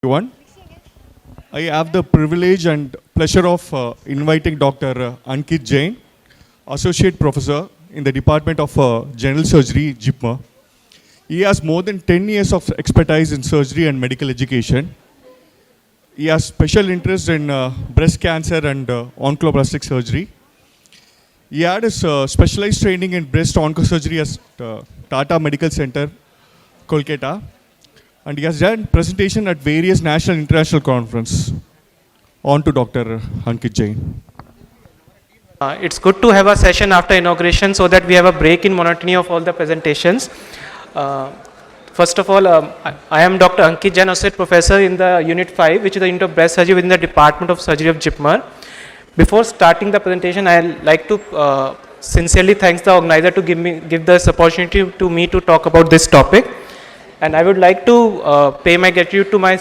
Everyone. I have the privilege and pleasure of inviting Dr. Ankit Jain, Associate Professor in the Department of General Surgery, JIPMER. He has more than 10 years of expertise in surgery and medical education. He has special interest in breast cancer and oncoplastic surgery. He had his specialized training in breast oncosurgery at Tata Medical Center, Kolkata. And he has done presentation at various national and international conferences. On to Dr. Ankit Jain. It's good to have a session after inauguration so that we have a break in monotony of all the presentations. First of all, I am Dr. Ankit Jain, Associate Professor in the Unit 5, which is the Unit of Breast Surgery within the Department of Surgery of JIPMER. Before starting the presentation, I would like to sincerely thank the organizer to give this opportunity to me to talk about this topic. And I would like to pay my gratitude to my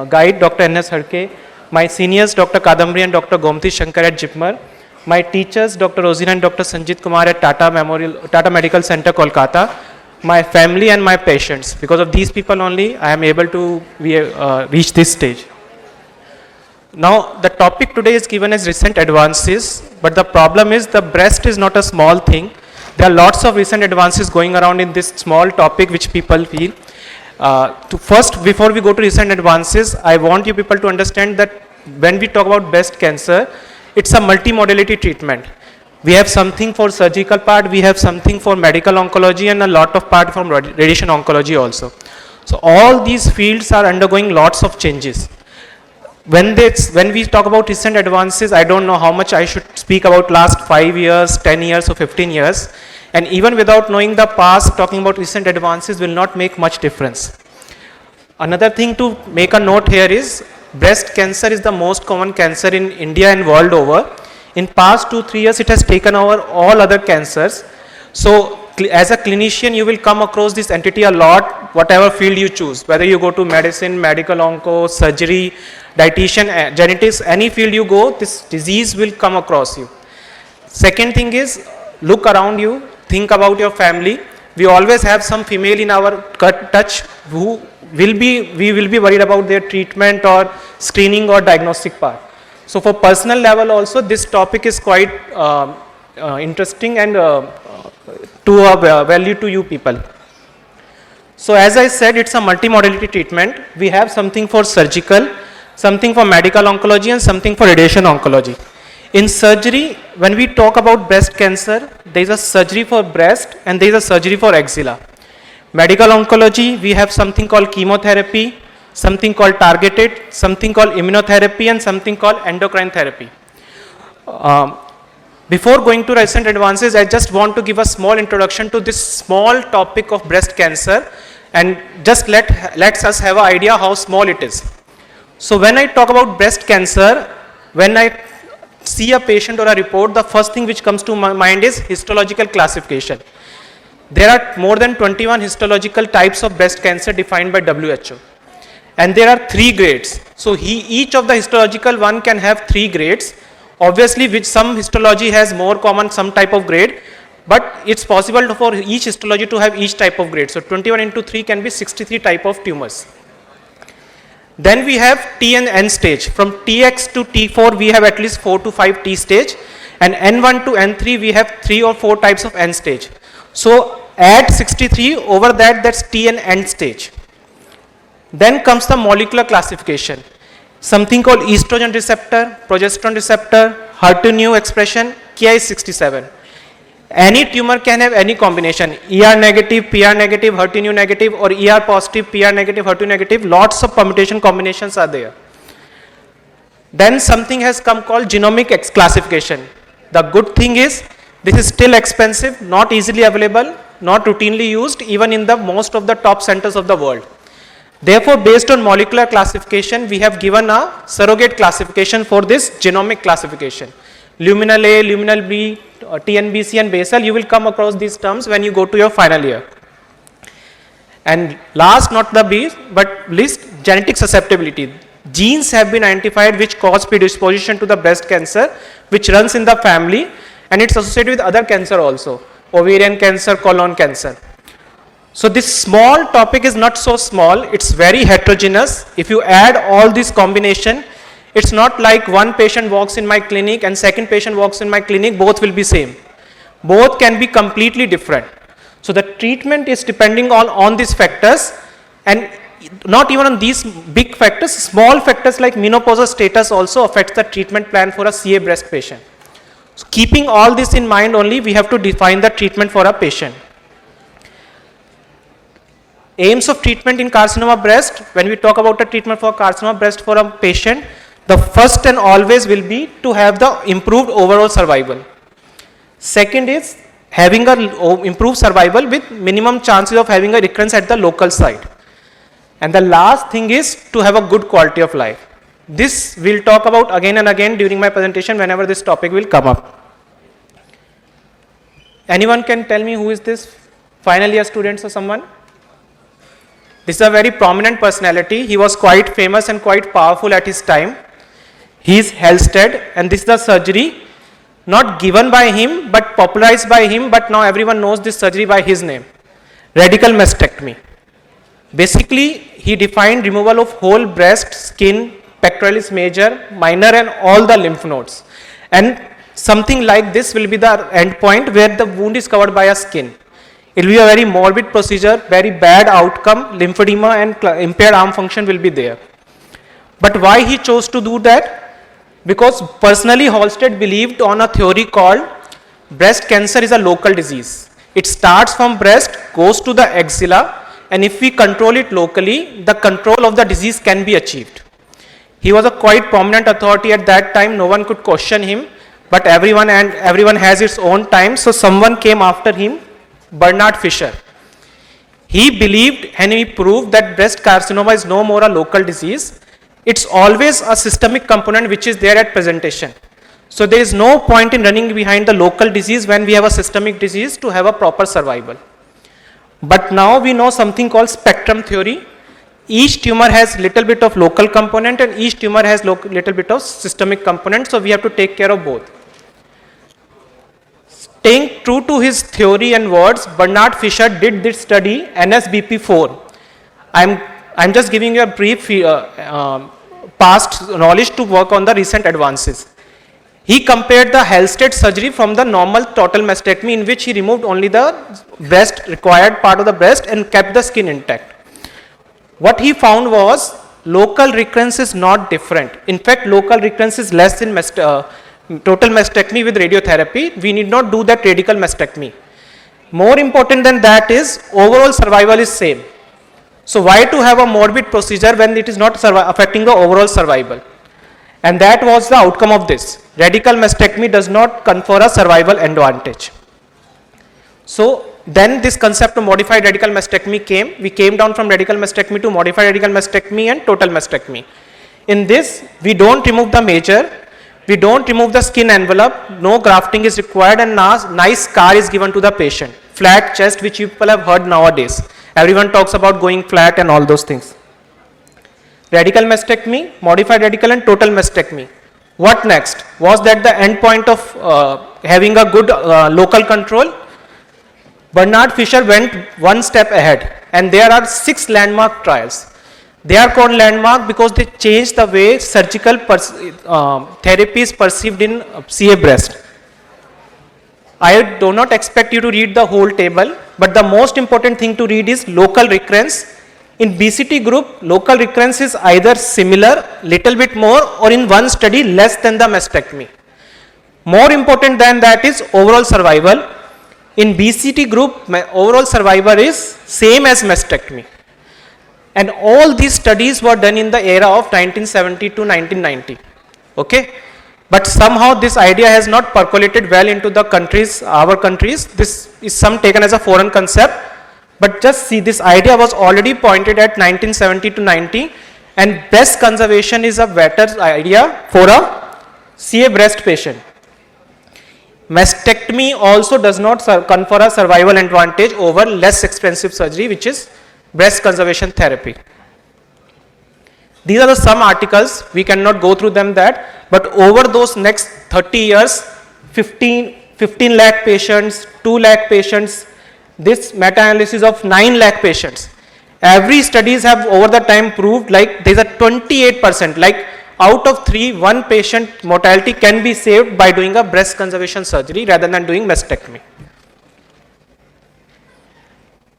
guide, Dr. N.S. Harke, my seniors, Dr. Kadambri and Dr. Gomti Shankar at JIPMER, my teachers, Dr. Rosina and Dr. Sanjit Kumar at Tata Medical Center, Kolkata, my family and my patients. Because of these people only, I am able to reach this stage. Now, the topic today is given as recent advances, but the problem is the breast is not a small thing. There are lots of recent advances going around in this small topic which people feel. First, before we go to recent advances, I want you people to understand that when we talk about breast cancer, it's a multimodality treatment. We have something for surgical part, we have something for medical oncology and a lot of part from radiation oncology also. So all these fields are undergoing lots of changes. When we talk about recent advances, I don't know how much I should speak about last 5 years, 10 years or 15 years. And even without knowing the past, talking about recent advances will not make much difference. Another thing to make a note here is breast cancer is the most common cancer in India and world over. In past 2-3 years, it has taken over all other cancers. So as a clinician, you will come across this entity a lot, whatever field you choose, whether you go to medicine, medical onco, surgery, dietitian, genetics, any field you go, this disease will come across you. Second thing is, look around you, think about your family. We always have some female in our touch who we will be worried about their treatment or screening or diagnostic part. So for personal level also, this topic is quite interesting and to value to you people. So as I said, it's a multimodality treatment. We have something for surgical, something for medical oncology and something for radiation oncology. In surgery, when we talk about breast cancer, there is a surgery for breast and there is a surgery for axilla. Medical oncology, we have something called chemotherapy, something called targeted, something called immunotherapy and something called endocrine therapy. Before going to recent advances, I just want to give a small introduction to this small topic of breast cancer and just let us have an idea how small it is. So when I talk about breast cancer, when I see a patient or a report, the first thing which comes to my mind is histological classification. There are more than 21 histological types of breast cancer defined by WHO. And there are 3 grades. So each of the histological one can have 3 grades. Obviously, which some histology has more common some type of grade, but it's possible for each histology to have each type of grade. So 21 into 3 can be 63 type of tumors. Then we have T and N stage. From Tx to T4, we have at least 4 to 5 T stage, and N1 to N3, we have 3 or 4 types of N stage. So add 63 over that, that's T and N stage. Then comes the molecular classification. Something called estrogen receptor, progesterone receptor, HER2/neu expression, Ki67. Any tumor can have any combination, ER negative, PR negative, HER2/neu negative or ER positive, PR negative, HER2 negative, lots of permutation combinations are there. Then something has come called genomic classification. The good thing is this is still expensive, not easily available, not routinely used even in the most of the top centers of the world. Therefore, based on molecular classification, we have given a surrogate classification for this genomic classification. Luminal A, luminal B, TNBC and basal, you will come across these terms when you go to your final year. And last not the least, genetic susceptibility. Genes have been identified which cause predisposition to the breast cancer, which runs in the family and it's associated with other cancer also, ovarian cancer, colon cancer. So this small topic is not so small, it's very heterogeneous. If you add all this combination, it's not like one patient walks in my clinic and second patient walks in my clinic, both will be same. Both can be completely different. So the treatment is depending on these factors, and not even on these big factors, small factors like menopausal status also affects the treatment plan for a CA breast patient. So keeping all this in mind only, we have to define the treatment for a patient. Aims of treatment in carcinoma breast, when we talk about the treatment for carcinoma breast for a patient, the first and always will be to have the improved overall survival. Second is having a improved survival with minimum chances of having a recurrence at the local site. And the last thing is to have a good quality of life. This we'll talk about again and again during my presentation whenever this topic will come up. Anyone can tell me who is this? Final year students or someone? This is a very prominent personality. He was quite famous and quite powerful at his time. He is Halsted, and this is the surgery not given by him but popularized by him, but now everyone knows this surgery by his name. Radical mastectomy. Basically, he defined removal of whole breast, skin, pectoralis major, minor and all the lymph nodes. And something like this will be the end point where the wound is covered by a skin. It will be a very morbid procedure, very bad outcome, lymphedema and impaired arm function will be there. But why he chose to do that? Because personally Halsted believed on a theory called breast cancer is a local disease. It starts from breast, goes to the axilla, and if we control it locally, the control of the disease can be achieved. He was a quite prominent authority at that time, no one could question him, but everyone has its own time, so someone came after him, Bernard Fisher. He believed and he proved that breast carcinoma is no more a local disease. It's always a systemic component which is there at presentation. So there is no point in running behind the local disease when we have a systemic disease to have a proper survival. But now we know something called spectrum theory. Each tumor has little bit of local component and each tumor has little bit of systemic component, so we have to take care of both. Staying true to his theory and words, Bernard Fisher did this study, NSBP4. I'm just giving you a brief past knowledge to work on the recent advances. He compared the Halsted surgery from the normal total mastectomy, in which he removed only the breast, required part of the breast, and kept the skin intact. What he found was local recurrence is not different. In fact, local recurrence is less in total mastectomy with radiotherapy. We need not do that radical mastectomy. More important than that is overall survival is same. So why to have a morbid procedure when it is not affecting the overall survival? And that was the outcome of this. Radical mastectomy does not confer a survival advantage. So then this concept of modified radical mastectomy came. We came down from radical mastectomy to modified radical mastectomy and total mastectomy. In this, we don't remove the major, we don't remove the skin envelope, no grafting is required, and nice scar is given to the patient. Flat chest, which people have heard nowadays. Everyone talks about going flat and all those things. Radical mastectomy, modified radical and total mastectomy. What next? Was that the end point of having a good local control? Bernard Fisher went one step ahead, and there are 6 landmark trials. They are called landmark because they change the way surgical therapy is perceived in CA breast. I do not expect you to read the whole table, but the most important thing to read is local recurrence. In BCT group, local recurrence is either similar, little bit more, or in one study less than the mastectomy. More important than that is overall survival. In BCT group, overall survival is same as mastectomy. And all these studies were done in the era of 1970 to 1990. Okay? But somehow this idea has not percolated well into the countries, our countries. This is some taken as a foreign concept. But just see, this idea was already pointed at 1970 to 90, and breast conservation is a better idea for a CA breast patient. Mastectomy also does not confer a survival advantage over less expensive surgery, which is breast conservation therapy. These are the some articles, we cannot go through them that, but over those next 30 years, 15 lakh patients, 2 lakh patients, this meta-analysis of 9 lakh patients. Every studies have over the time proved like there is a 28%, like out of 3, 1 patient mortality can be saved by doing a breast conservation surgery rather than doing mastectomy.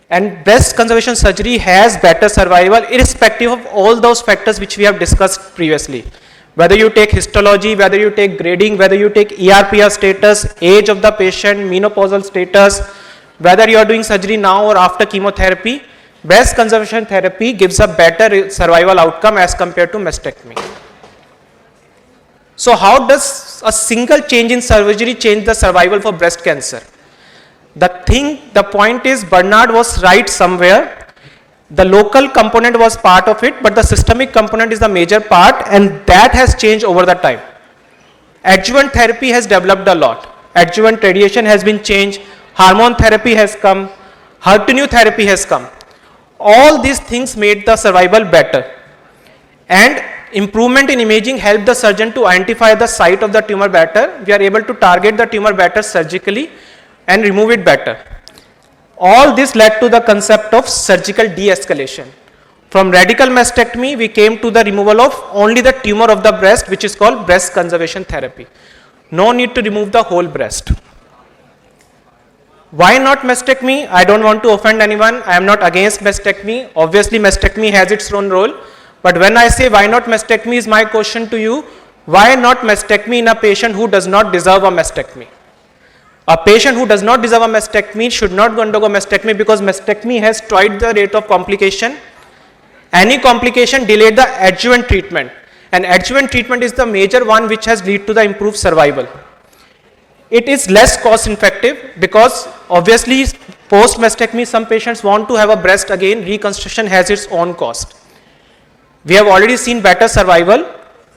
And breast conservation surgery has better survival irrespective of all those factors which we have discussed previously. Whether you take histology, whether you take grading, whether you take ERPR status, age of the patient, menopausal status, whether you are doing surgery now or after chemotherapy, breast conservation therapy gives a better survival outcome as compared to mastectomy. So how does a single change in surgery change the survival for breast cancer? The point is Bernard was right somewhere. The local component was part of it, but the systemic component is the major part, and that has changed over the time. Adjuvant therapy has developed a lot. Adjuvant radiation has been changed, hormone therapy has come, HER2 therapy has come. All these things made the survival better. And improvement in imaging helped the surgeon to identify the site of the tumor better. We are able to target the tumor better surgically and remove it better. All this led to the concept of surgical de-escalation. From radical mastectomy, we came to the removal of only the tumor of the breast, which is called breast conservation therapy. No need to remove the whole breast. Why not mastectomy? I don't want to offend anyone. I am not against mastectomy. Obviously, mastectomy has its own role. But when I say why not mastectomy is my question to you, why not mastectomy in a patient who does not deserve a mastectomy? A patient who does not deserve a mastectomy should not undergo mastectomy because mastectomy has twice the rate of complication. Any complication delayed the adjuvant treatment, and adjuvant treatment is the major one which has led to the improved survival. It is less cost effective because obviously post mastectomy some patients want to have a breast again. Reconstruction has its own cost. We have already seen better survival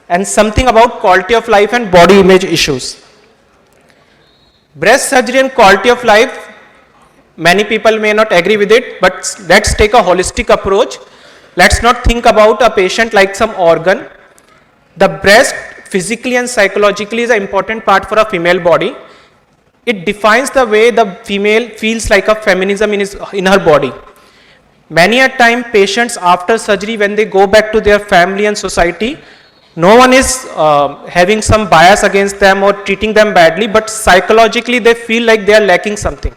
and something about quality of life and body image issues. Breast surgery and quality of life, many people may not agree with it, but let's take a holistic approach. Let's not think about a patient like some organ. The breast physically and psychologically is an important part for a female body. It defines the way the female feels like a feminism in her body. Many a time patients after surgery, when they go back to their family and society, no one is having some bias against them or treating them badly, but psychologically they feel like they are lacking something.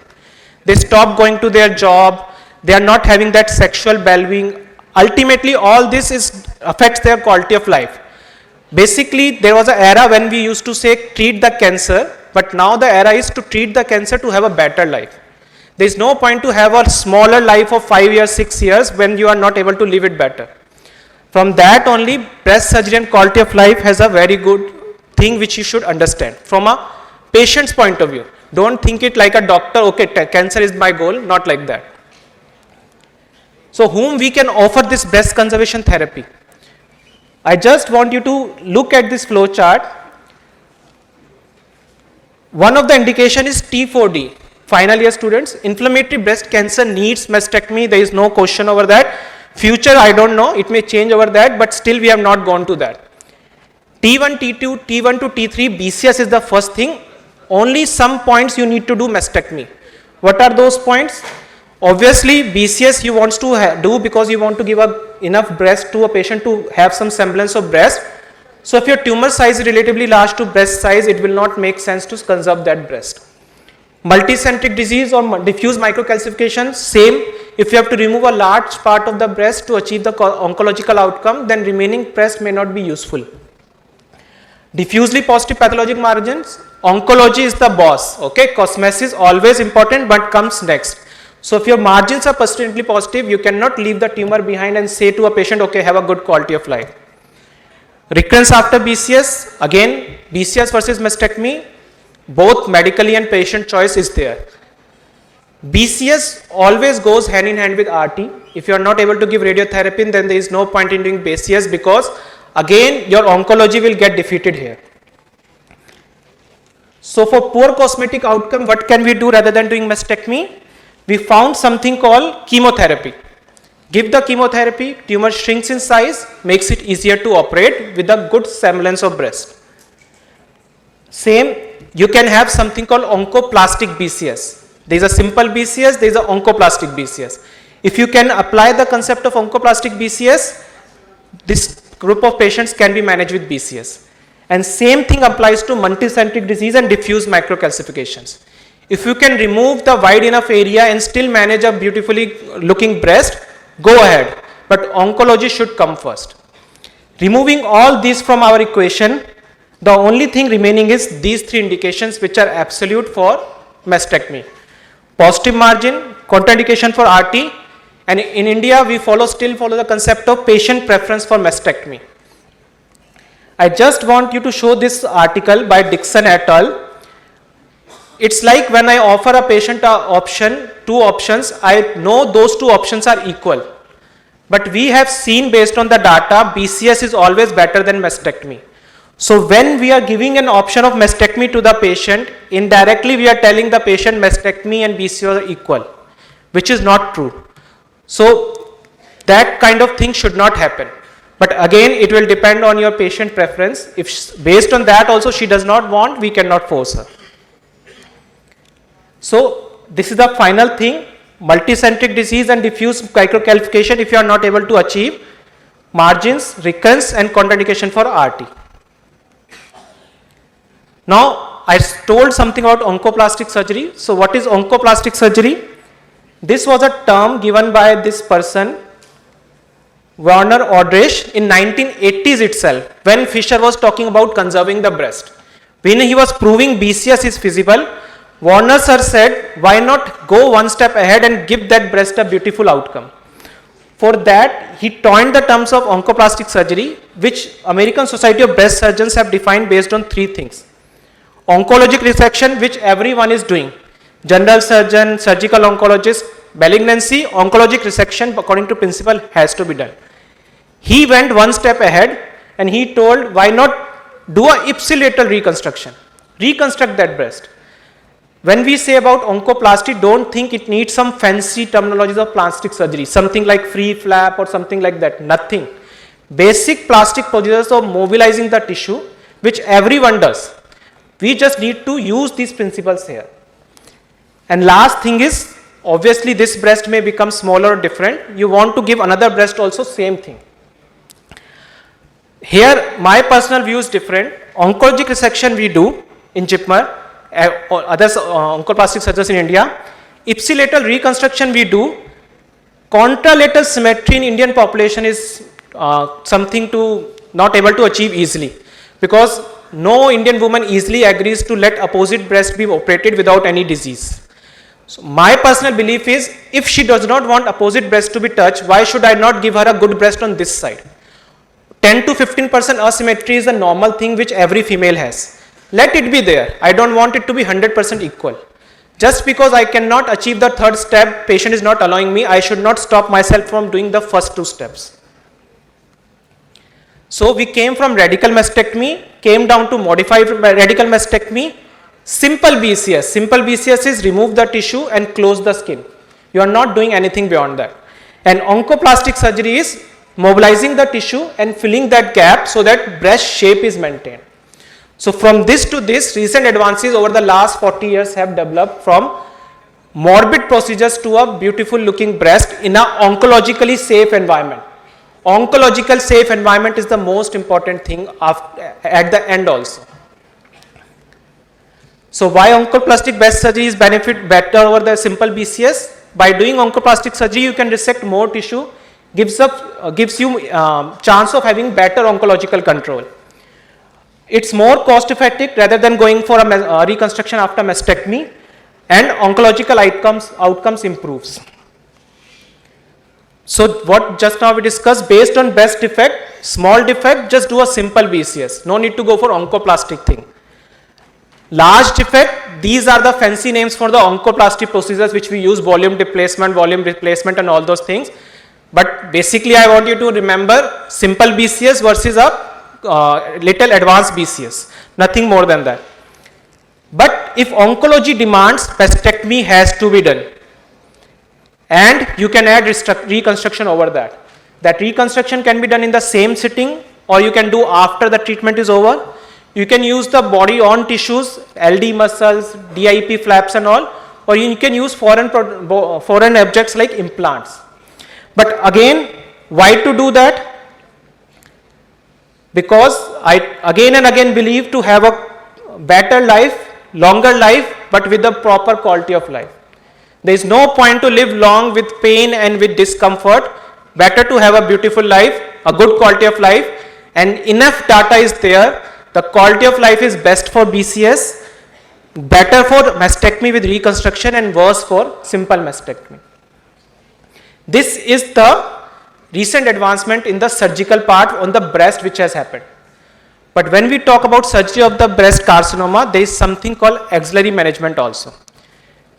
They stop going to their job, they are not having that sexual well-being. Ultimately all this affects their quality of life. Basically there was an era when we used to say treat the cancer, but now the era is to treat the cancer to have a better life. There is no point to have a smaller life of 5 years, 6 years when you are not able to live it better. From that only, breast surgery and quality of life has a very good thing which you should understand from a patient's point of view. Don't think it like a doctor, okay, cancer is my goal, not like that. So whom we can offer this breast conservation therapy? I just want you to look at this flow chart. One of the indication is T4D. Final year students, inflammatory breast cancer needs mastectomy. There is no question over that. Future, I don't know, it may change over that, but still we have not gone to that. T1, T2, T1 to T3, BCS is the first thing. Only some points you need to do mastectomy. What are those points? Obviously, BCS you want to do because you want to give enough breast to a patient to have some semblance of breast. So if your tumor size is relatively large to breast size, it will not make sense to conserve that breast. Multicentric disease or diffuse microcalcification, same. If you have to remove a large part of the breast to achieve the oncological outcome, then remaining breast may not be useful. Diffusely positive pathologic margins, oncology is the boss, okay? Cosmesis is always important but comes next. So if your margins are persistently positive, you cannot leave the tumor behind and say to a patient, okay, have a good quality of life. Recurrence after BCS, again, BCS versus mastectomy, both medically and patient choice is there. BCS always goes hand in hand with RT. If you are not able to give radiotherapy, then there is no point in doing BCS because again your oncology will get defeated here. So for poor cosmetic outcome, what can we do rather than doing mastectomy? We found something called chemotherapy. Give the chemotherapy, tumor shrinks in size, makes it easier to operate with a good semblance of breast. Same, you can have something called oncoplastic BCS. There is a simple BCS, there is a oncoplastic BCS. If you can apply the concept of oncoplastic BCS, this group of patients can be managed with BCS. And same thing applies to multicentric disease and diffuse microcalcifications. If you can remove the wide enough area and still manage a beautifully looking breast, go ahead. But oncology should come first. Removing all these from our equation, the only thing remaining is these three indications which are absolute for mastectomy. Positive margin, contraindication for RT, and in India we still follow the concept of patient preference for mastectomy. I just want you to show this article by Dixon et al. It's like when I offer a patient two options, I know those two options are equal. But we have seen based on the data, BCS is always better than mastectomy. So when we are giving an option of mastectomy to the patient, indirectly we are telling the patient mastectomy and BCS are equal, which is not true. So that kind of thing should not happen. But again, it will depend on your patient preference. If based on that also she does not want, we cannot force her. So this is the final thing, multicentric disease and diffuse microcalcification if you are not able to achieve margins, recurrence and contraindication for RT. Now I told something about oncoplastic surgery. So what is oncoplastic surgery? This was a term given by this person, Werner Odrich, in 1980s itself, when Fisher was talking about conserving the breast. When he was proving BCS is feasible, Werner sir said, why not go one step ahead and give that breast a beautiful outcome. For that, he coined the terms of oncoplastic surgery, which American Society of Breast Surgeons have defined based on three things. Oncologic resection, which everyone is doing. General surgeon, surgical oncologist, malignancy, oncologic resection according to principle has to be done. He went one step ahead and he told, why not do a ipsilateral reconstruction, reconstruct that breast. When we say about oncoplasty, don't think it needs some fancy terminologies of plastic surgery, something like free flap or something like that, nothing. Basic plastic procedures of mobilizing the tissue, which everyone does. We just need to use these principles here. And last thing is, obviously this breast may become smaller or different. You want to give another breast also, same thing. Here, my personal view is different. Oncologic resection we do in JIPMER, or other oncoplastic surgeons in India. Ipsilateral reconstruction we do. Contralateral symmetry in Indian population is something to not able to achieve easily, because no Indian woman easily agrees to let opposite breast be operated without any disease. So my personal belief is, if she does not want opposite breast to be touched, why should I not give her a good breast on this side? 10 to 15% asymmetry is a normal thing which every female has. Let it be there. I don't want it to be 100% equal. Just because I cannot achieve the third step, patient is not allowing me, I should not stop myself from doing the first two steps. So we came from radical mastectomy, came down to modified radical mastectomy, simple BCS. Simple BCS is remove the tissue and close the skin. You are not doing anything beyond that. And oncoplastic surgery is mobilizing the tissue and filling that gap so that breast shape is maintained. So from this to this, recent advances over the last 40 years have developed from morbid procedures to a beautiful looking breast in an oncologically safe environment. Oncological safe environment is the most important thing at the end also. So why oncoplastic breast surgery is benefit better over the simple BCS? By doing oncoplastic surgery, you can resect more tissue, gives you chance of having better oncological control. It's more cost effective rather than going for a reconstruction after mastectomy, and oncological outcomes improves. So what just now we discussed, based on best defect, small defect, just do a simple BCS. No need to go for oncoplastic thing. Large defect, these are the fancy names for the oncoplastic procedures which we use, volume replacement and all those things. But basically I want you to remember simple BCS versus a little advanced BCS, nothing more than that. But if oncology demands, mastectomy has to be done. And you can add reconstruction over that. That reconstruction can be done in the same sitting, or you can do after the treatment is over. You can use the body on tissues, LD muscles, DIP flaps and all, or you can use foreign objects like implants. But again, why to do that? Because I again and again believe to have a better life, longer life, but with a proper quality of life. There is no point to live long with pain and with discomfort. Better to have a beautiful life, a good quality of life, and enough data is there. The quality of life is best for BCS, better for mastectomy with reconstruction, and worse for simple mastectomy. This is the recent advancement in the surgical part on the breast which has happened. But when we talk about surgery of the breast carcinoma, there is something called axillary management also.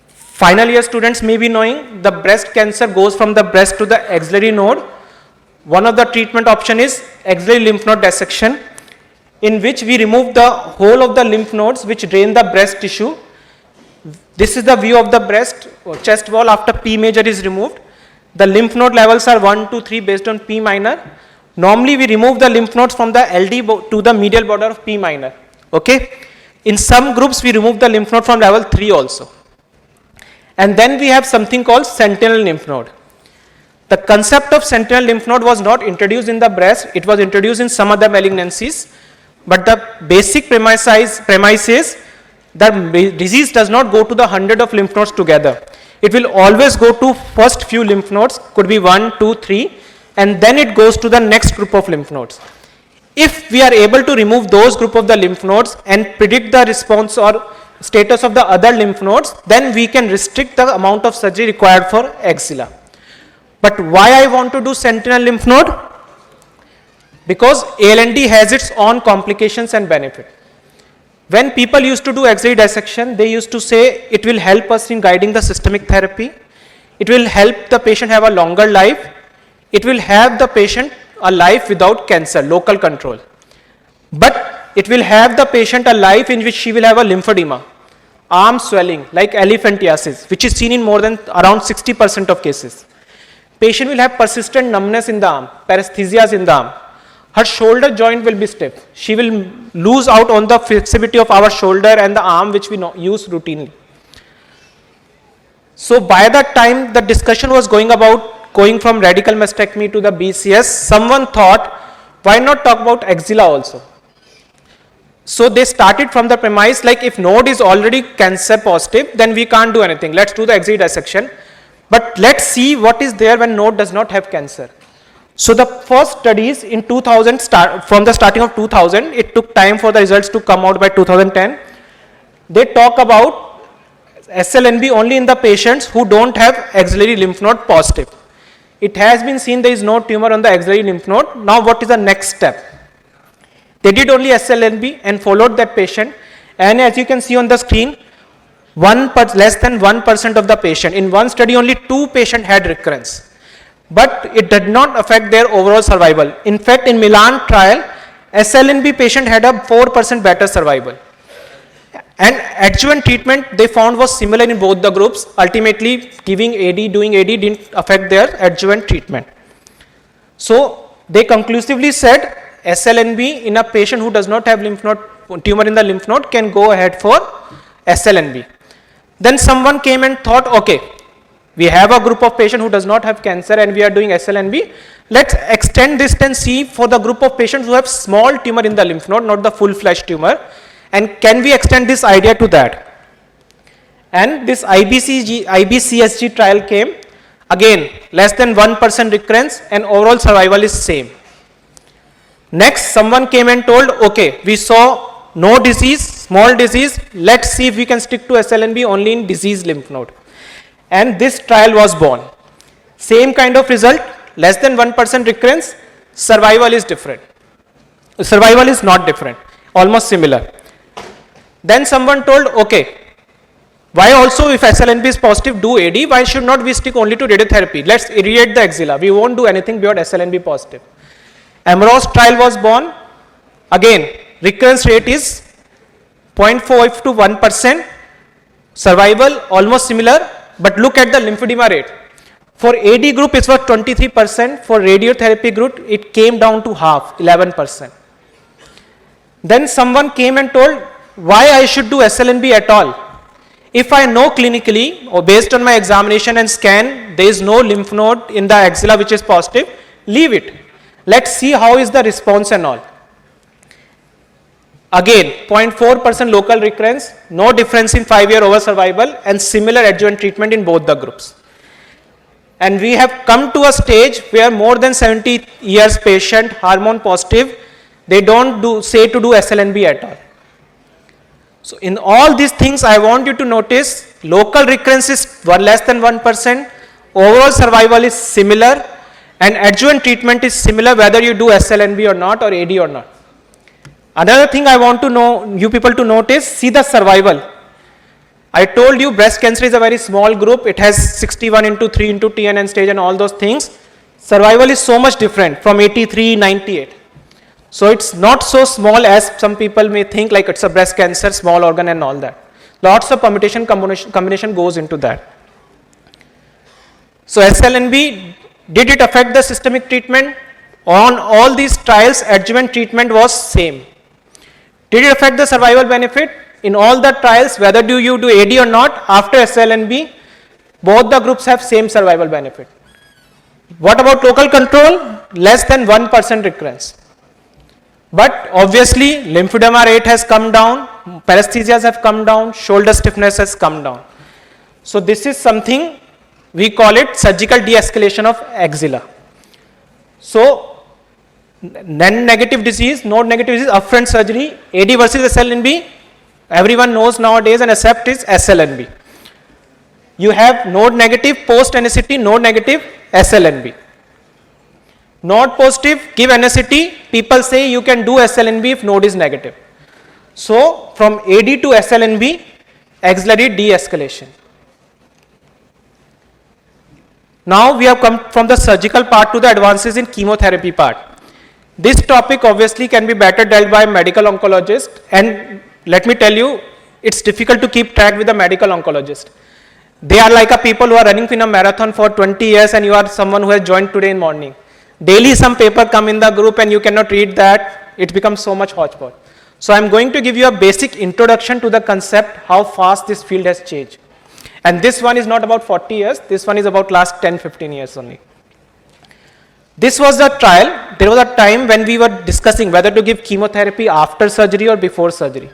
Final year students may be knowing the breast cancer goes from the breast to the axillary node. One of the treatment option is axillary lymph node dissection, in which we remove the whole of the lymph nodes which drain the breast tissue. This is the view of the breast or chest wall after P major is removed. The lymph node levels are 1 to 3 based on P minor. Normally we remove the lymph nodes from the LD to the medial border of P minor. Okay. In some groups we remove the lymph node from level 3 also. And then we have something called sentinel lymph node. The concept of sentinel lymph node was not introduced in the breast, it was introduced in some other malignancies. But the basic premise is that disease does not go to the 100 of lymph nodes together. It will always go to first few lymph nodes, could be 1, 2, 3, and then it goes to the next group of lymph nodes. If we are able to remove those group of the lymph nodes and predict the response or status of the other lymph nodes, then we can restrict the amount of surgery required for axilla. But why I want to do sentinel lymph node? Because ALND has its own complications and benefit. When people used to do axillary dissection, they used to say it will help us in guiding the systemic therapy, it will help the patient have a longer life, it will have the patient a life without cancer, local control. But it will have the patient a life in which she will have a lymphedema, arm swelling like elephantiasis, which is seen in more than around 60% of cases. Patient will have persistent numbness in the arm, paresthesias in the arm. Her shoulder joint will be stiff. She will lose out on the flexibility of our shoulder and the arm which we use routinely. So by that time the discussion was going from radical mastectomy to the BCS, someone thought, why not talk about axilla also? So they started from the premise like if node is already cancer positive, then we can't do anything. Let's do the axillary dissection. But let's see what is there when node does not have cancer. So the first studies in 2000, from the starting of 2000, it took time for the results to come out by 2010. They talk about SLNB only in the patients who don't have axillary lymph node positive. It has been seen there is no tumor on the axillary lymph node. Now what is the next step? They did only SLNB and followed that patient, and as you can see on the screen, less than 1% of the patient. In one study only 2 patients had recurrence. But it did not affect their overall survival. In fact, in Milan trial, SLNB patient had a 4% better survival. And adjuvant treatment they found was similar in both the groups. Ultimately, doing AD didn't affect their adjuvant treatment. So they conclusively said SLNB in a patient who does not have lymph node tumor in the lymph node can go ahead for SLNB. Then someone came and thought, okay, we have a group of patient who does not have cancer and we are doing SLNB. Let's extend this and see for the group of patients who have small tumor in the lymph node, not the full-fledged tumor. And can we extend this idea to that? And this IBCSG trial came. Again, less than 1% recurrence and overall survival is same. Next, someone came and told, okay, we saw no disease, small disease. Let's see if we can stick to SLNB only in diseased lymph node. And this trial was born. Same kind of result, less than 1% recurrence, survival is different. Survival is not different, almost similar. Then someone told, okay, why also if SLNB is positive do AD, why should not we stick only to radiotherapy? Let's irradiate the axilla, we won't do anything beyond SLNB positive. AMROS trial was born. Again, recurrence rate is 0.5 to 1%, survival almost similar. But look at the lymphedema rate. For AD group it was 23%, for radiotherapy group it came down to half, 11%. Then someone came and told, why I should do SLNB at all? If I know clinically or based on my examination and scan, there is no lymph node in the axilla which is positive, leave it. Let's see how is the response and all. Again, 0.4% local recurrence, no difference in 5-year overall survival and similar adjuvant treatment in both the groups. And we have come to a stage where more than 70 years patient, hormone positive, they don't say to do SLNB at all. So in all these things, I want you to notice local recurrence is less than 1%, overall survival is similar, and adjuvant treatment is similar whether you do SLNB or not or AD or not. Another thing I want to know, you people to notice, see the survival. I told you breast cancer is a very small group. It has 61 into 3 into TNN stage and all those things. Survival is so much different from 83, 98. So it's not so small as some people may think, like it's a breast cancer, small organ and all that. Lots of permutation combination goes into that. So SLNB, did it affect the systemic treatment? On all these trials, adjuvant treatment was same. Did it affect the survival benefit? In all the trials, whether do you do AD or not, after SLNB, both the groups have same survival benefit. What about local control? Less than 1% recurrence. But obviously, lymphedema rate has come down, paresthesias have come down, shoulder stiffness has come down. So this is something, we call it surgical de-escalation of axilla. So, non-negative disease, node negative disease, upfront surgery, AD versus SLNB, everyone knows nowadays and accept is SLNB. You have node negative, post anesthetic, node negative, SLNB. Node positive, give anesthetic, people say you can do SLNB if node is negative. So, from AD to SLNB, axillary de-escalation. Now we have come from the surgical part to the advances in chemotherapy part. This topic obviously can be better dealt by medical oncologist, and let me tell you, it's difficult to keep track with a medical oncologist. They are like a people who are running in a marathon for 20 years and you are someone who has joined today in morning. Daily some paper come in the group and you cannot read that, it becomes so much hodgepodge. So I am going to give you a basic introduction to the concept, how fast this field has changed. And this one is not about 40 years, this one is about last 10-15 years only. This was the trial. There was a time when we were discussing whether to give chemotherapy after surgery or before surgery.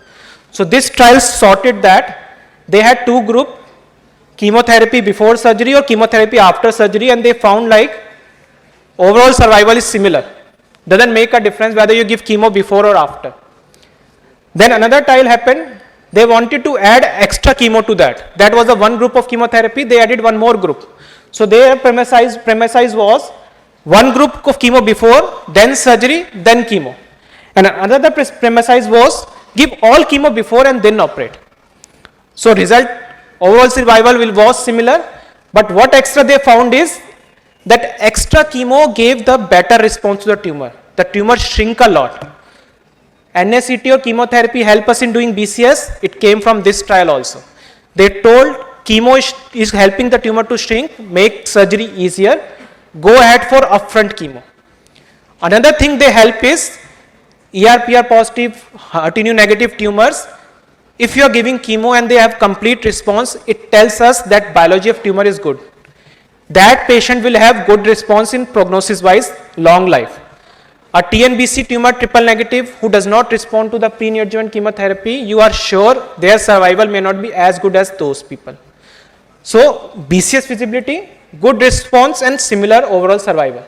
So this trial sorted that. They had two groups, chemotherapy before surgery or chemotherapy after surgery, and they found like overall survival is similar. Doesn't make a difference whether you give chemo before or after. Then another trial happened. They wanted to add extra chemo to that. That was the one group of chemotherapy. They added one more group. So their premise was one group of chemo before, then surgery, then chemo. And another premise was give all chemo before and then operate. So result, overall survival was similar, but what extra they found is that extra chemo gave the better response to the tumor. The tumor shrink a lot. NACT or chemotherapy help us in doing BCS, it came from this trial also. They told chemo is helping the tumor to shrink, make surgery easier, go ahead for upfront chemo. Another thing they help is ER/PR positive, HER2 negative tumors. If you are giving chemo and they have complete response, it tells us that biology of tumor is good. That patient will have good response in prognosis wise, long life. A TNBC tumor triple negative who does not respond to the pre-neoadjuvant chemotherapy, you are sure their survival may not be as good as those people. So BCS feasibility, good response and similar overall survival.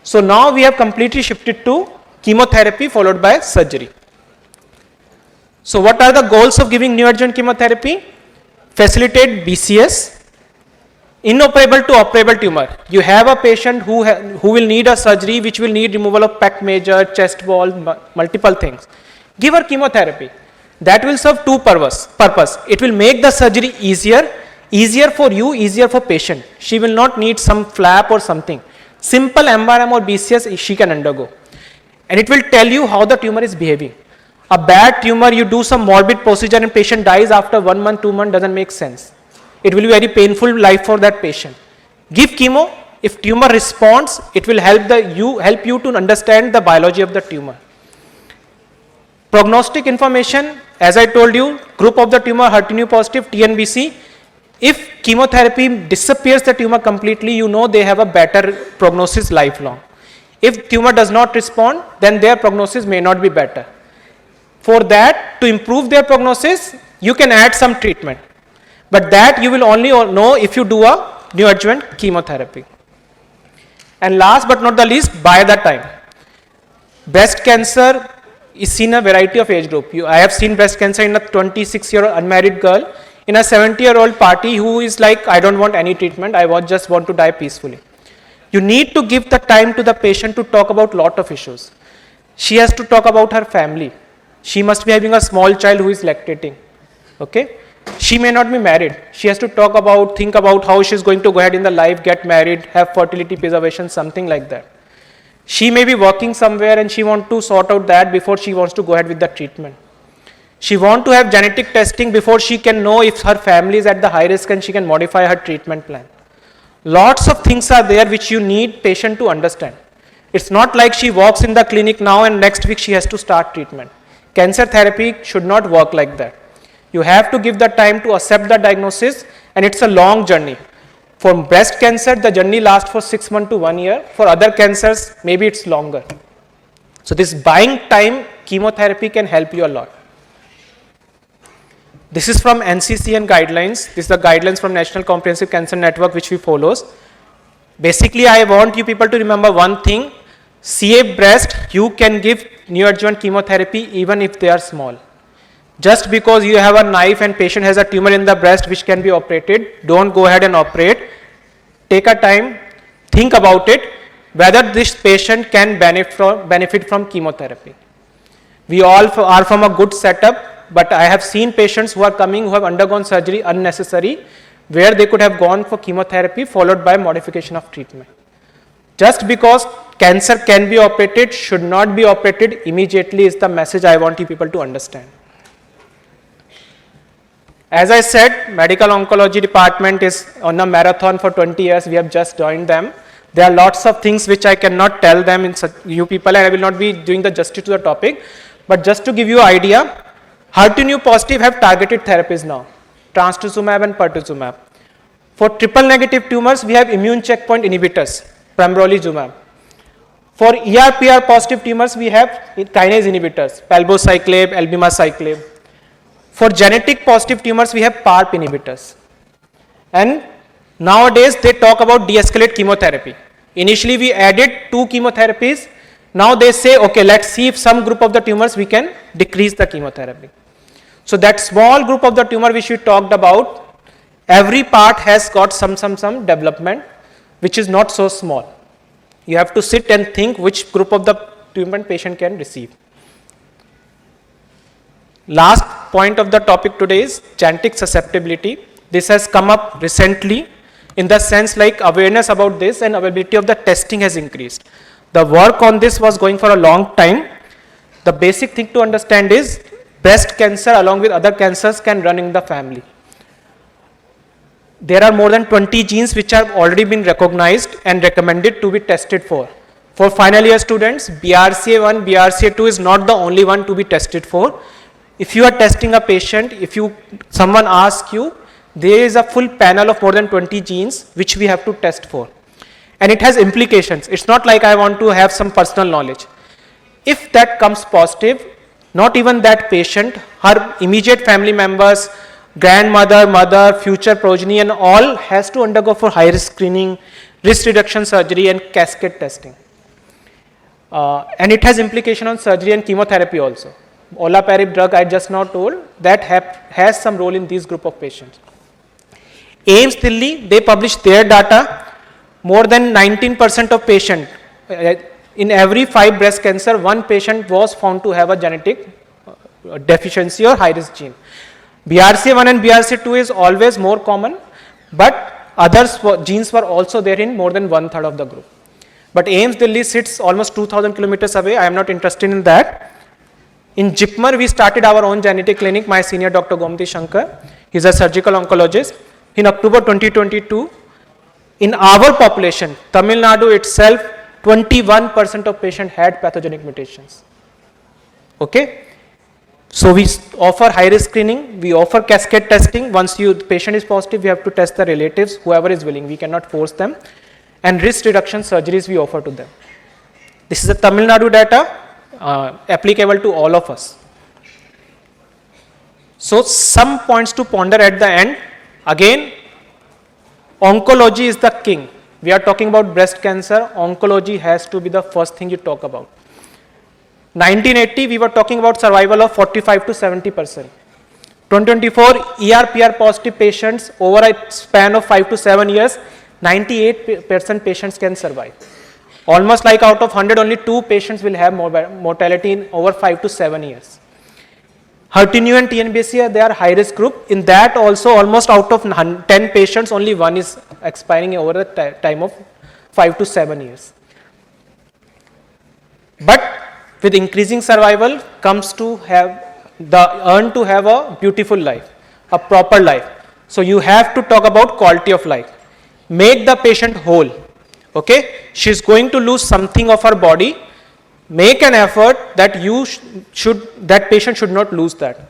So now we have completely shifted to chemotherapy followed by surgery. So what are the goals of giving neoadjuvant chemotherapy? Facilitate BCS, inoperable to operable tumor. You have a patient who will need a surgery which will need removal of pec major, chest wall, multiple things. Give her chemotherapy. That will serve two purpose. It will make the surgery easier for you, easier for patient. She will not need some flap or something. Simple MRM or BCS she can undergo. And it will tell you how the tumor is behaving. A bad tumor, you do some morbid procedure and patient dies after 1 month, 2 months, doesn't make sense. It will be very painful life for that patient. Give chemo. If tumor responds, it will help you to understand the biology of the tumor. Prognostic information, as I told you, group of the tumor HER2 positive, TNBC. If chemotherapy disappears the tumor completely, you know they have a better prognosis lifelong. If tumor does not respond, then their prognosis may not be better. For that, to improve their prognosis, you can add some treatment. But that you will only know if you do a neoadjuvant chemotherapy. And last but not the least, by the time. Breast cancer is seen in a variety of age group. I have seen breast cancer in a 26-year-old unmarried girl, in a 70-year-old party who is like, I don't want any treatment, I just want to die peacefully. You need to give the time to the patient to talk about lot of issues. She has to talk about her family. She must be having a small child who is lactating. Okay? She may not be married. She has to think about how she is going to go ahead in the life, get married, have fertility preservation, something like that. She may be working somewhere and she wants to sort out that before she wants to go ahead with the treatment. She wants to have genetic testing before she can know if her family is at the high risk and she can modify her treatment plan. Lots of things are there which you need patient to understand. It's not like she walks in the clinic now and next week she has to start treatment. Cancer therapy should not work like that. You have to give the time to accept the diagnosis, and it's a long journey. For breast cancer, the journey lasts for 6 months to 1 year. For other cancers, maybe it's longer. So this buying time chemotherapy can help you a lot. This is from NCCN guidelines. This is the guidelines from National Comprehensive Cancer Network which we follows. Basically, I want you people to remember one thing. CA breast, you can give neoadjuvant chemotherapy even if they are small. Just because you have a knife and patient has a tumor in the breast which can be operated, don't go ahead and operate. Take a time, think about it, whether this patient can benefit from chemotherapy. We all are from a good setup, but I have seen patients who are coming who have undergone surgery unnecessary, where they could have gone for chemotherapy followed by modification of treatment. Just because cancer can be operated, should not be operated immediately is the message I want you people to understand. As I said, medical oncology department is on a marathon for 20 years. We have just joined them. There are lots of things which I cannot tell them in you people, and I will not be doing the justice to the topic. But just to give you an idea, HER2 positive have targeted therapies now, trastuzumab and pertuzumab. For triple negative tumors, we have immune checkpoint inhibitors, pembrolizumab. For ER/PR positive tumors, we have kinase inhibitors, palbociclib, abemaciclib. For genetic positive tumors, we have PARP inhibitors. And nowadays, they talk about de-escalate chemotherapy. Initially, we added 2 chemotherapies. Now they say, okay, let's see if some group of the tumors we can decrease the chemotherapy. So that small group of the tumor which we talked about, every part has got some development which is not so small. You have to sit and think which group of the tumor patient can receive. Last point of the topic today is genetic susceptibility. This has come up recently in the sense like awareness about this and availability of the testing has increased. The work on this was going for a long time. The basic thing to understand is breast cancer along with other cancers can run in the family. There are more than 20 genes which have already been recognized and recommended to be tested for. For final year students, BRCA1, BRCA2 is not the only one to be tested for. If you are testing a patient, someone asks you, there is a full panel of more than 20 genes which we have to test for. And it has implications. It's not like I want to have some personal knowledge. If that comes positive, not even that patient, her immediate family members, grandmother, mother, future progeny and all has to undergo for high risk screening, risk reduction surgery and cascade testing. And it has implication on surgery and chemotherapy also. Olaparib drug I just now told, that has some role in this group of patients. AIIMS Delhi, they published their data. More than 19% of patients, in every 5 breast cancer, 1 patient was found to have a genetic deficiency or high risk gene. BRCA1 and BRCA2 is always more common, but other genes were also there in more than 1/3 of the group. But AIIMS Delhi sits almost 2000 kilometers away. I am not interested in that. In JIPMER, we started our own genetic clinic. My senior Dr. Gomti Shankar, he is a surgical oncologist. In October 2022, in our population, Tamil Nadu itself, 21% of patients had pathogenic mutations. Okay? So we offer high-risk screening, we offer cascade testing. Once the patient is positive, we have to test the relatives, whoever is willing. We cannot force them. And risk reduction surgeries we offer to them. This is the Tamil Nadu data, applicable to all of us. So some points to ponder at the end. Again, oncology is the king. We are talking about breast cancer. Oncology has to be the first thing you talk about. 1980, we were talking about survival of 45 to 70%. 2024, ER/PR positive patients over a span of 5 to 7 years, 98% patients can survive. Almost like out of 100, only 2 patients will have mortality in over 5 to 7 years. Hertinu and TNBC, they are high risk group. In that also, almost out of 10 patients, only 1 is expiring over the time of 5 to 7 years. But with increasing survival comes to have to have a beautiful life, a proper life. So you have to talk about quality of life. Make the patient whole. Okay, she is going to lose something of her body. Make an effort that that patient should not lose that.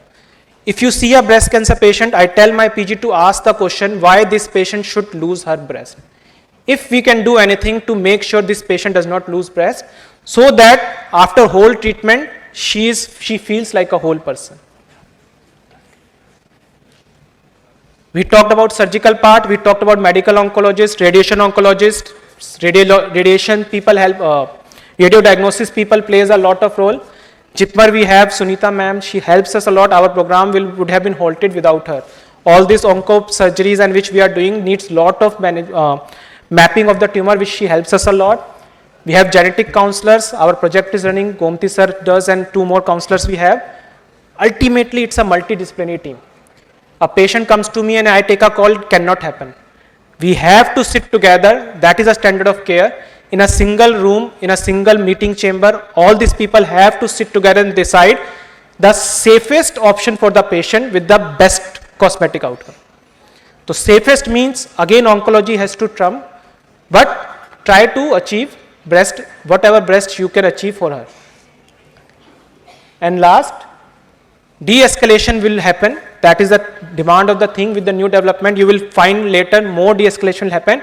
If you see a breast cancer patient, I tell my PG to ask the question why this patient should lose her breast. If we can do anything to make sure this patient does not lose breast, so that after whole treatment, she feels like a whole person. We talked about surgical part, we talked about medical oncologist, radiation oncologist, radiation people help, radio diagnosis people plays a lot of role. JIPMER we have Sunita ma'am, she helps us a lot. Our program would have been halted without her. All these onco surgeries and which we are doing needs lot of mapping of the tumor, which she helps us a lot. We have genetic counselors, our project is running, Gomti sir does, and 2 more counselors we have. Ultimately, it's a multidisciplinary team. A patient comes to me and I take a call, it cannot happen. We have to sit together, that is a standard of care. In a single room, in a single meeting chamber, all these people have to sit together and decide the safest option for the patient with the best cosmetic outcome. So safest means, again oncology has to trump, but try to achieve breast, whatever breast you can achieve for her. And last, de-escalation will happen. That is the demand of the thing. With the new development, you will find later more de-escalation will happen,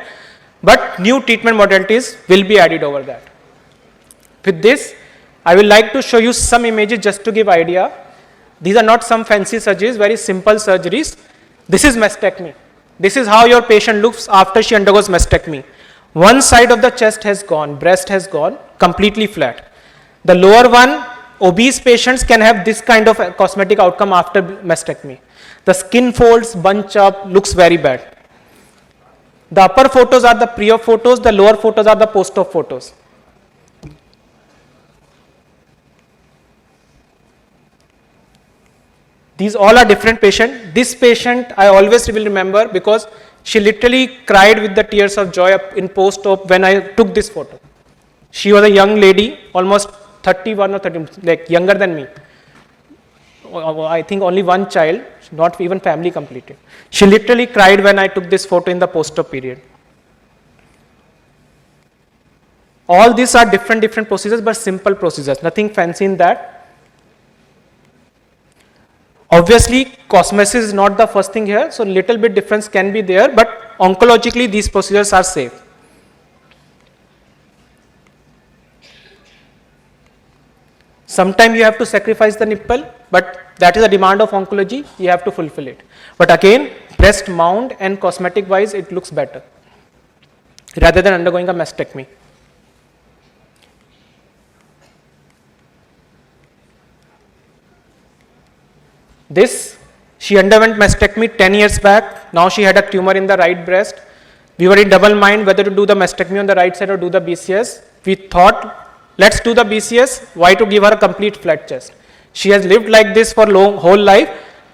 but new treatment modalities will be added over that. With this, I will like to show you some images just to give idea. These are not some fancy surgeries, very simple surgeries. This is mastectomy. This is how your patient looks after she undergoes mastectomy. One side of the chest has gone, breast has gone, completely flat. The lower one, obese patients can have this kind of cosmetic outcome after mastectomy. The skin folds, bunch up, looks very bad. The upper photos are the pre-op photos, the lower photos are the post-op photos. These all are different patients. This patient I always will remember because she literally cried with the tears of joy in post-op when I took this photo. She was a young lady, almost 31 or 30, like younger than me. I think only one child, not even family completed. She literally cried when I took this photo in the post-op period. All these are different procedures, but simple procedures, nothing fancy in that. Obviously, cosmesis is not the first thing here, so little bit difference can be there, but oncologically these procedures are safe. Sometimes you have to sacrifice the nipple, but that is a demand of oncology, you have to fulfill it. But again, breast mount and cosmetic wise, it looks better rather than undergoing a mastectomy. This, she underwent mastectomy 10 years back. Now she had a tumor in the right breast. We were in double mind whether to do the mastectomy on the right side or do the BCS. We thought, let's do the BCS. Why to give her a complete flat chest? She has lived like this for whole life.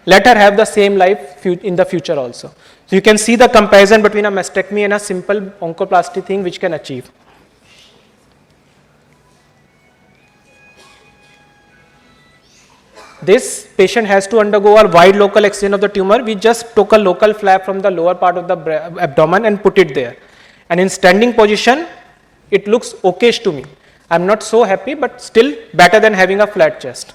Let her have the same life in the future also. So you can see the comparison between a mastectomy and a simple oncoplasty thing which can achieve. This patient has to undergo a wide local excision of the tumor. We just took a local flap from the lower part of the abdomen and put it there. And in standing position, it looks okayish to me. I'm not so happy, but still better than having a flat chest.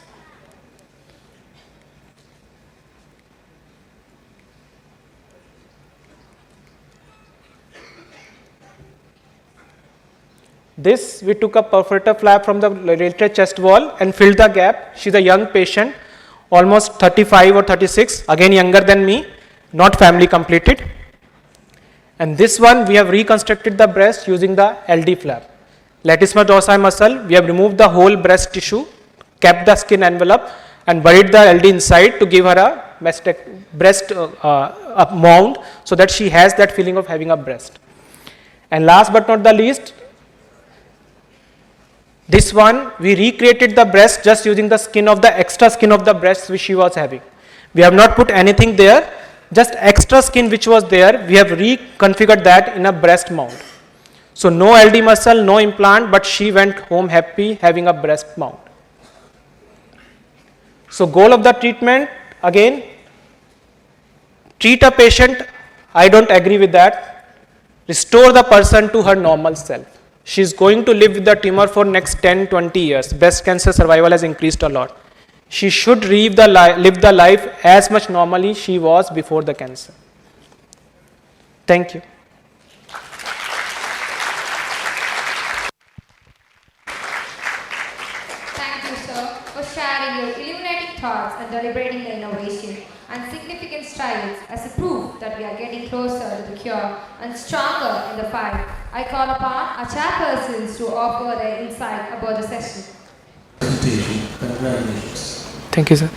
This, we took a perforator flap from the lateral chest wall and filled the gap. She's a young patient, almost 35 or 36, again younger than me, not family completed. And this one, we have reconstructed the breast using the LD flap. Latissimus dorsi muscle, we have removed the whole breast tissue, kept the skin envelope and buried the LD inside to give her a breast mound so that she has that feeling of having a breast. And last but not the least, this one, we recreated the breast just using the skin of the extra skin of the breast which she was having. We have not put anything there, just extra skin which was there, we have reconfigured that in a breast mount. So no LD muscle, no implant, but she went home happy having a breast mount. So goal of the treatment, again, treat a patient, I don't agree with that, restore the person to her normal self. She is going to live with the tumor for next 10-20 years. Breast cancer survival has increased a lot. She should live the life as much normally she was before the cancer. Thank you. Thank you, sir, for sharing your illuminating thoughts and deliberating the innovation and significant strides as a proof that we are getting closer to the cure and stronger in the fight. I call upon our chairpersons to offer their insight about the session. Congratulations. Thank you, sir.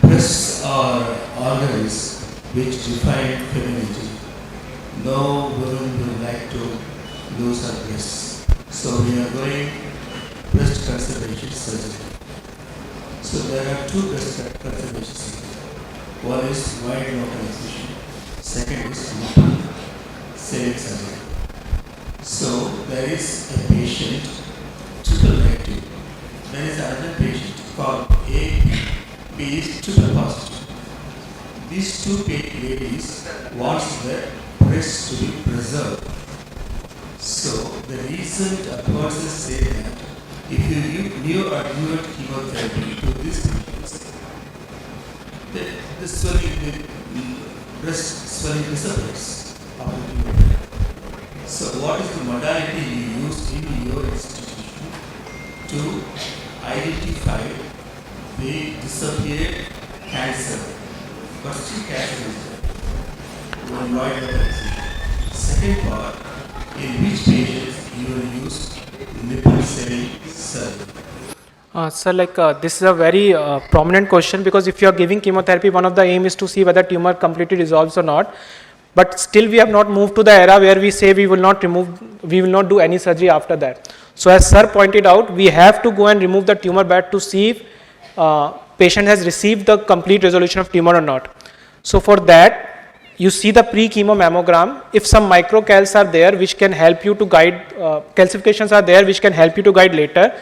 Breasts are organs which define femininity. No woman would like to lose her breasts. So we are going breast conservation surgery. So there are two breast conservation surgery. One is wide localization. Second is nipple saving surgery. So there is a patient triple negative. There is another patient called A. B is triple positive. These two ladies want their breasts to be preserved. So the recent advances say that if you give neoadjuvant chemotherapy to these patients, the swelling, the breast swelling disappears after chemotherapy. So what is the modality you use in your institution to identify the disappeared cancer? But still cancer is there. One wide localization. Second part, in which patients you will use nipple saving surgery? Sir, this is a very prominent question, because if you are giving chemotherapy, one of the aim is to see whether tumor completely resolves or not. But still we have not moved to the era where we say we will not do any surgery after that. So as sir pointed out, we have to go and remove the tumor bed to see if patient has received the complete resolution of tumor or not. So for that, you see the pre-chemo mammogram. If some microcalcs are there which can help you to guide, calcifications are there which can help you to guide later,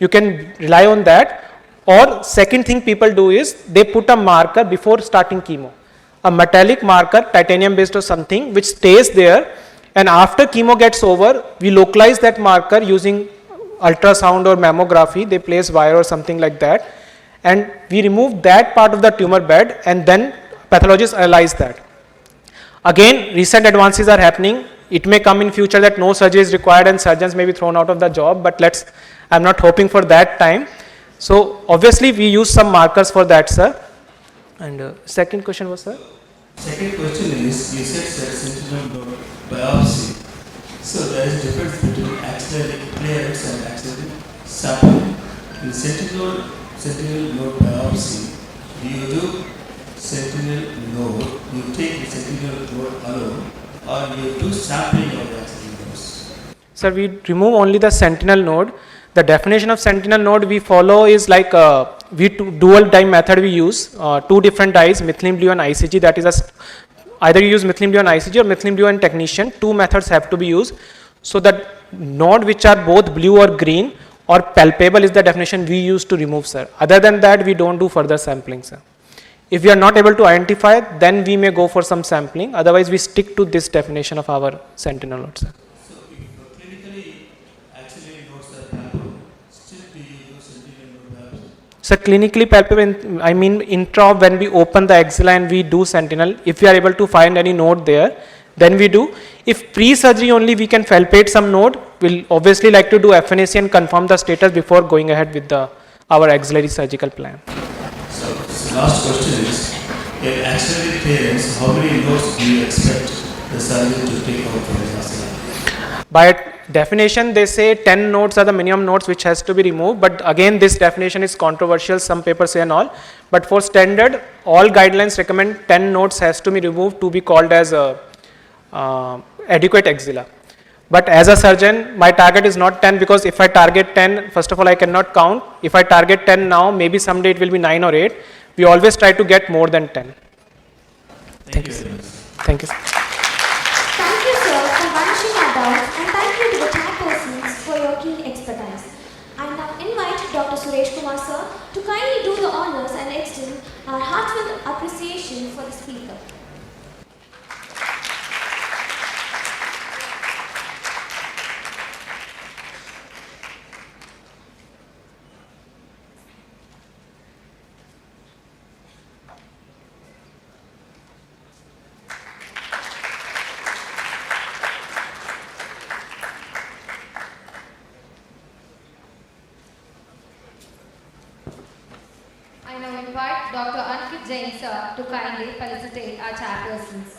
you can rely on that. Or second thing people do is they put a marker before starting chemo, a metallic marker, titanium based or something, which stays there, and after chemo gets over, we localize that marker using ultrasound or mammography. They place wire or something like that, and we remove that part of the tumor bed, and then pathologists analyze that. Again, recent advances are happening. It may come in future that no surgery is required and surgeons may be thrown out of the job, but I'm not hoping for that time. So obviously we use some markers for that, sir. And second question was, sir? Second question is, you said that sentinel node biopsy. So there is a difference between axillary clearance and axillary sampling. In sentinel node biopsy, do you do sentinel node, you take the sentinel node alone, or you do sampling of the axillary nodes? Sir, we remove only the sentinel node. The definition of sentinel node we follow is like dual dye method we use, two different dyes, methylene blue and ICG. That is either you use methylene blue and ICG or methylene blue and technetium. Two methods have to be used. So that node which are both blue or green or palpable is the definition we use to remove, sir. Other than that, we don't do further sampling, sir. If we are not able to identify, then we may go for some sampling. Otherwise, we stick to this definition of our sentinel node, sir. So if clinically axillary nodes are palpable, still do you use sentinel node biopsy? So clinically palpable, I mean intra, when we open the axilla and we do sentinel, if we are able to find any node there, then we do. If pre-surgery only we can palpate some node, we'll obviously like to do FNAC and confirm the status before going ahead with our axillary surgical plan. So, last question is, in axillary clearance, how many nodes do you expect the surgeon to take out from the axilla? By definition, they say 10 nodes are the minimum nodes which has to be removed, but again this definition is controversial, some papers say and all, but for standard, all guidelines recommend 10 nodes has to be removed to be called as a adequate axilla. But as a surgeon, my target is not 10, because if I target 10, first of all I cannot count. If I target 10 now, maybe someday it will be 9 or 8. We always try to get more than 10. Thank you. Thank you. Thank you, sir, for vanishing our doubts, and thank you to the chairpersons for your keen expertise. I now invite Dr. Suresh Kumar, sir, to kindly do the honors and extend our heartfelt appreciation for the speaker. I now invite Dr. Ankit Jain, sir, to kindly felicitate our chairpersons.